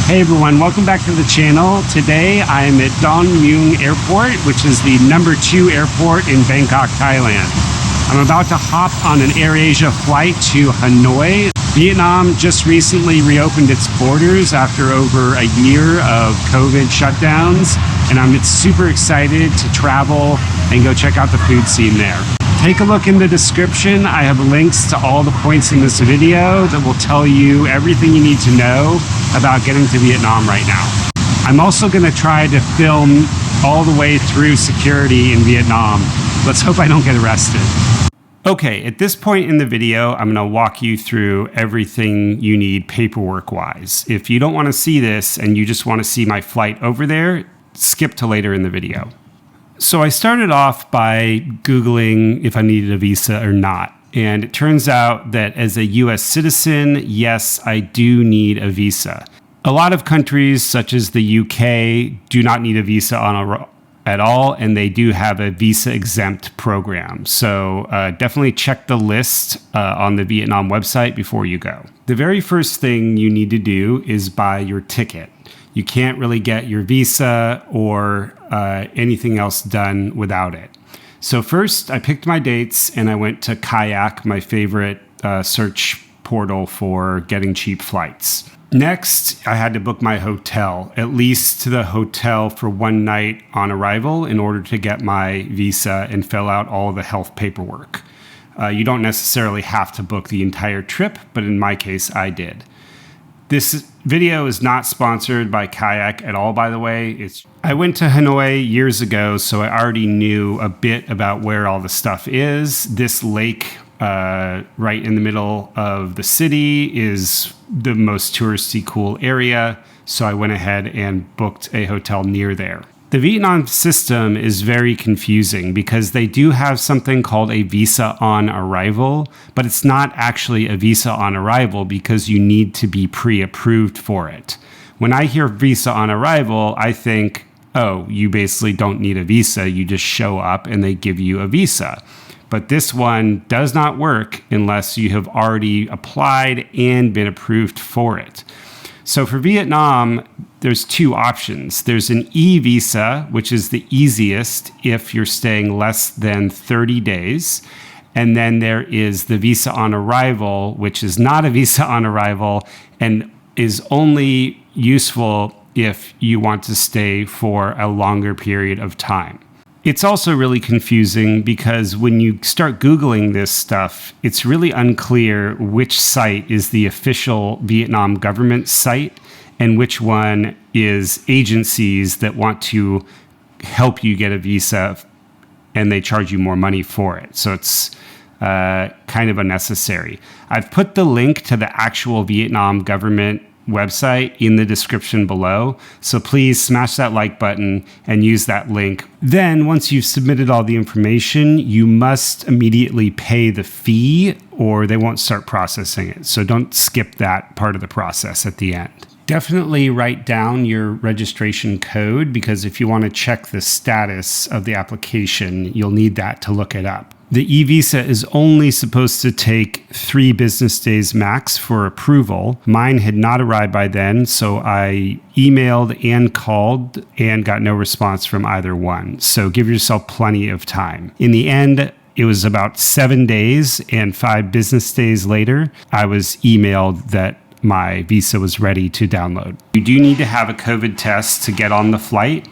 Hey everyone, welcome back to the channel. Today I'm at Dong Mueang Airport, which is the #2 airport in Bangkok, Thailand. I'm about to hop on an AirAsia flight to Hanoi. Vietnam just recently reopened its borders after over a year of COVID shutdowns, and I'm super excited to travel and go check out the food scene there. Take a look in the description. I have links to all the points in this video that will tell you everything you need to know about getting to Vietnam right now. I'm also going to try to film all the way through security in Vietnam. Let's hope I don't get arrested. Okay, at this point in the video, I'm going to walk you through everything you need paperwork-wise. If you don't want to see this and you just want to see my flight over there, skip to later in the video. So I started off by Googling if I needed a visa or not. And it turns out that as a US citizen, yes, I do need a visa. A lot of countries, such as the UK, do not need a visa at all, and they do have a visa exempt program. So definitely check the list on the Vietnam website before you go. The very first thing you need to do is buy your ticket. You can't really get your visa or anything else done without it. So first, I picked my dates and I went to Kayak, my favorite search portal for getting cheap flights. Next, I had to book my hotel, at least to the hotel for one night on arrival in order to get my visa and fill out all the health paperwork. You don't necessarily have to book the entire trip, but in my case, I did. This video is not sponsored by Kayak at all, by the way. I went to Hanoi years ago, so I already knew a bit about where all the stuff is. This lake right in the middle of the city is the most touristy, cool area, so I went ahead and booked a hotel near there. The Vietnam system is very confusing because they do have something called a visa on arrival, but it's not actually a visa on arrival because you need to be pre-approved for it. When I hear visa on arrival, I think, oh, you basically don't need a visa. You just show up and they give you a visa. But this one does not work unless you have already applied and been approved for it. So for Vietnam, there's two options. There's an eVisa, which is the easiest if you're staying less than 30 days. And then there is the visa on arrival, which is not a visa on arrival and is only useful if you want to stay for a longer period of time. It's also really confusing because when you start Googling this stuff, it's really unclear which site is the official Vietnam government site and which one is agencies that want to help you get a visa and they charge you more money for it. So it's kind of unnecessary. I've put the link to the actual Vietnam government website in the description below. So please smash that like button and use that link. Then once you've submitted all the information, you must immediately pay the fee or they won't start processing it. So don't skip that part of the process at the end. Definitely write down your registration code because if you want to check the status of the application, you'll need that to look it up. The eVisa is only supposed to take 3 business days max for approval. Mine had not arrived by then, so I emailed and called and got no response from either one. So give yourself plenty of time. In the end, it was about 7 days, and 5 business days later, I was emailed that my visa was ready to download. You do need to have a COVID test to get on the flight.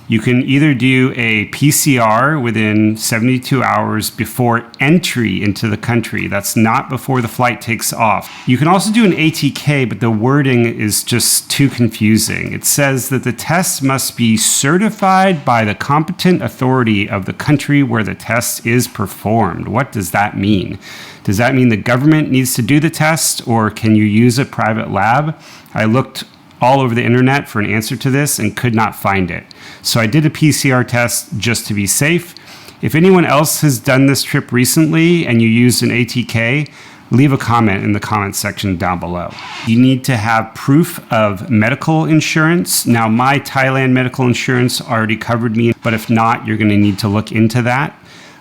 You can either do a PCR within 72 hours before entry into the country. That's not before the flight takes off. You can also do an ATK, but the wording is just too confusing. It says that the test must be certified by the competent authority of the country where the test is performed. What does that mean? Does that mean the government needs to do the test, or can you use a private lab? I looked all over the internet for an answer to this and could not find it. So I did a PCR test just to be safe. If anyone else has done this trip recently and you used an ATK, leave a comment in the comment section down below. You need to have proof of medical insurance. Now, my Thailand medical insurance already covered me, but if not, you're gonna need to look into that.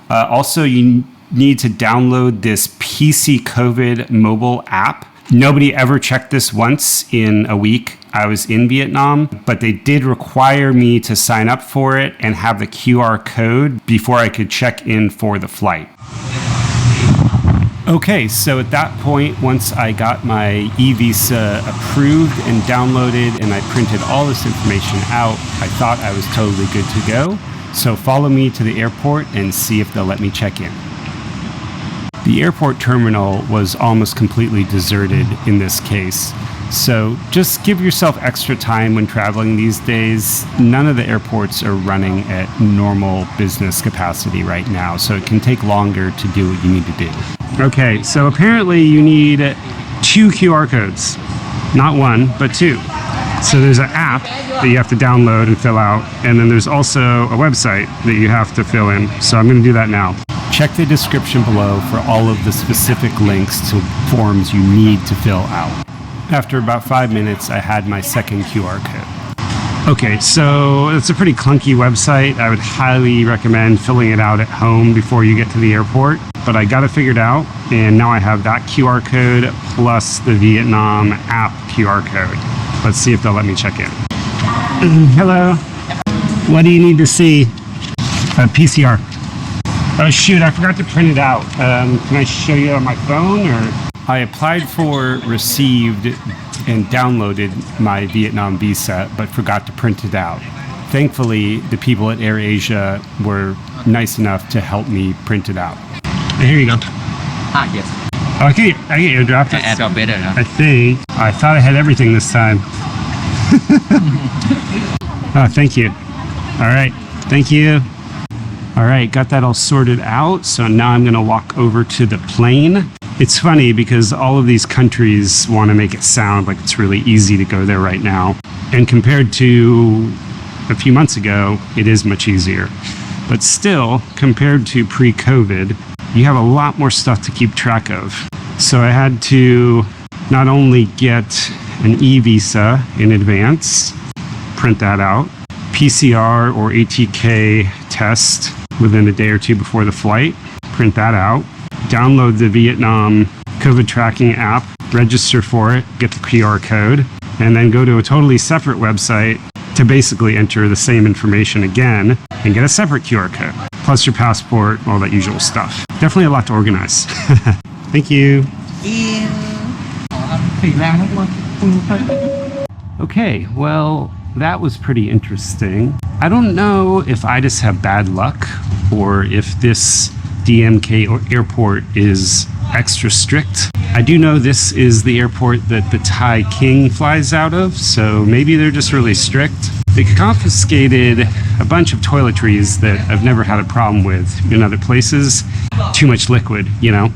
Also, you need to download this PC COVID mobile app. Nobody ever checked this once in a week I was in Vietnam, but they did require me to sign up for it and have the QR code before I could check in for the flight. Okay, so at that point, once I got my eVisa approved and downloaded and I printed all this information out, I thought I was totally good to go. So follow me to the airport and see if they'll let me check in. The airport terminal was almost completely deserted in this case. So just give yourself extra time when traveling these days. None of the airports are running at normal business capacity right now, so it can take longer to do what you need to do. Okay, so apparently you need 2 QR codes. Not one, but 2. So there's an app that you have to download and fill out, and then there's also a website that you have to fill in. So I'm going to do that now. Check the description below for all of the specific links to forms you need to fill out. After about 5 minutes, I had my second QR code. Okay, so it's a pretty clunky website. I would highly recommend filling it out at home before you get to the airport. But I got it figured out, and now I have that QR code plus the Vietnam app QR code. Let's see if they'll let me check in. Hello. What do you need to see? PCR. Oh shoot, I forgot to print it out. Can I show you on my phone or? I applied for, received, and downloaded my Vietnam visa, but forgot to print it out. Thankfully, the people at AirAsia were nice enough to help me print it out. Here you go. Yes. Oh, I get airdropped. I think. I thought I had everything this time. Oh, thank you. All right. Thank you. All right, got that all sorted out. So now I'm going to walk over to the plane. It's funny because all of these countries want to make it sound like it's really easy to go there right now. And compared to a few months ago, it is much easier. But still, compared to pre-COVID, you have a lot more stuff to keep track of. So I had to not only get an eVisa in advance, print that out, PCR or ATK test within a day or 2 before the flight, print that out, download the Vietnam COVID tracking app, register for it, get the QR code, and then go to a totally separate website to basically enter the same information again and get a separate QR code, plus your passport, all that usual stuff. Definitely a lot to organize. Thank you. Okay, well, that was pretty interesting. I don't know if I just have bad luck or if this DMK airport is extra strict. I do know this is the airport that the Thai king flies out of, so maybe they're just really strict. They confiscated a bunch of toiletries that I've never had a problem with in other places. Too much liquid, you know,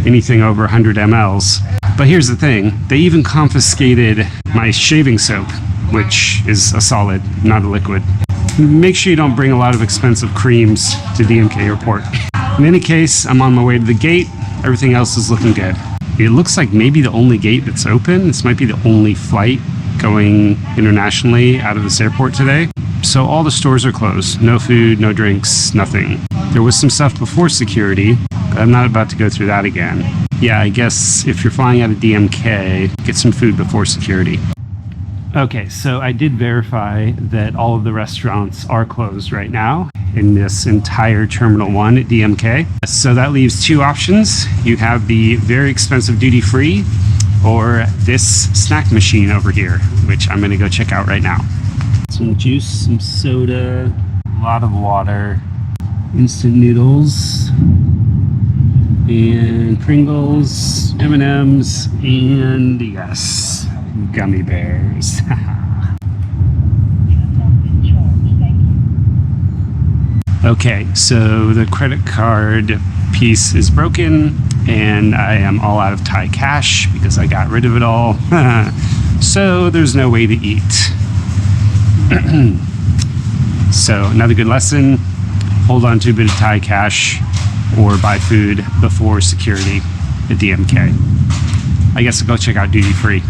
anything over 100 mLs. But here's the thing, they even confiscated my shaving soap, which is a solid, not a liquid. Make sure you don't bring a lot of expensive creams to DMK airport. In any case, I'm on my way to the gate. Everything else is looking good. It looks like maybe the only gate that's open. This might be the only flight going internationally out of this airport today. So all the stores are closed. No food, no drinks, nothing. There was some stuff before security, but I'm not about to go through that again. Yeah, I guess if you're flying out of DMK, get some food before security. Okay, so I did verify that all of the restaurants are closed right now in this entire Terminal 1 at DMK. So that leaves 2 options. You have the very expensive duty-free or this snack machine over here, which I'm gonna go check out right now. Some juice, some soda, a lot of water, instant noodles, and Pringles, M&Ms, and yes, gummy bears. Okay, so the credit card piece is broken and I am all out of Thai cash because I got rid of it all. So there's no way to eat. So another good lesson, hold on to a bit of Thai cash or buy food before security at DMK. I guess I'll go check out duty free.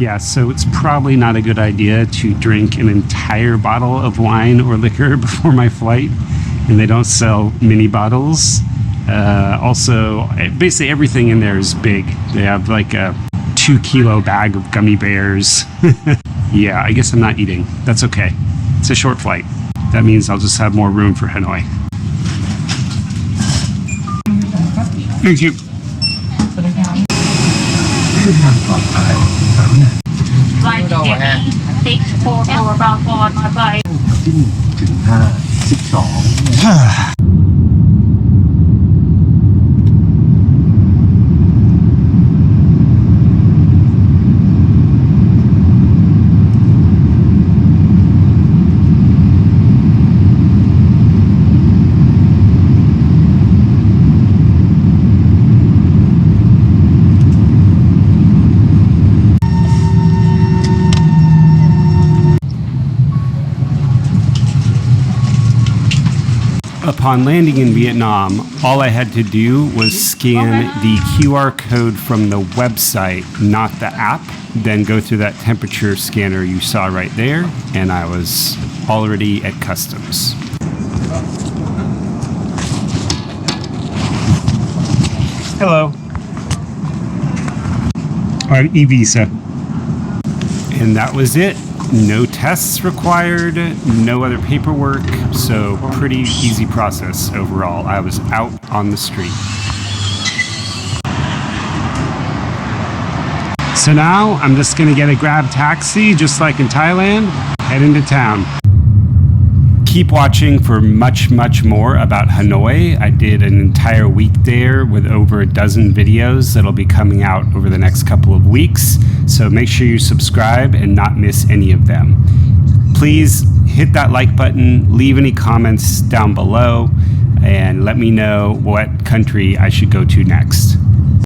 Yeah, so it's probably not a good idea to drink an entire bottle of wine or liquor before my flight, and they don't sell mini bottles. Also, basically everything in there is big. They have like a 2-kilo bag of gummy bears. Yeah, I guess I'm not eating. That's okay. It's a short flight. That means I'll just have more room for Hanoi. Thank you. 'Upon landing in Vietnam, all I had to do was scan the QR code from the website, not the app, then go through that temperature scanner you saw right there, and I was already at customs. Hello. I'm eVisa. And that was it. No tests required, no other paperwork, so pretty easy process overall. I was out on the street. So now I'm just gonna get a Grab taxi, just like in Thailand, head into town. Keep watching for much more about Hanoi. I did an entire week there with over a dozen videos that'll be coming out over the next couple of weeks. So make sure you subscribe and not miss any of them. Please hit that like button, leave any comments down below, and let me know what country I should go to next.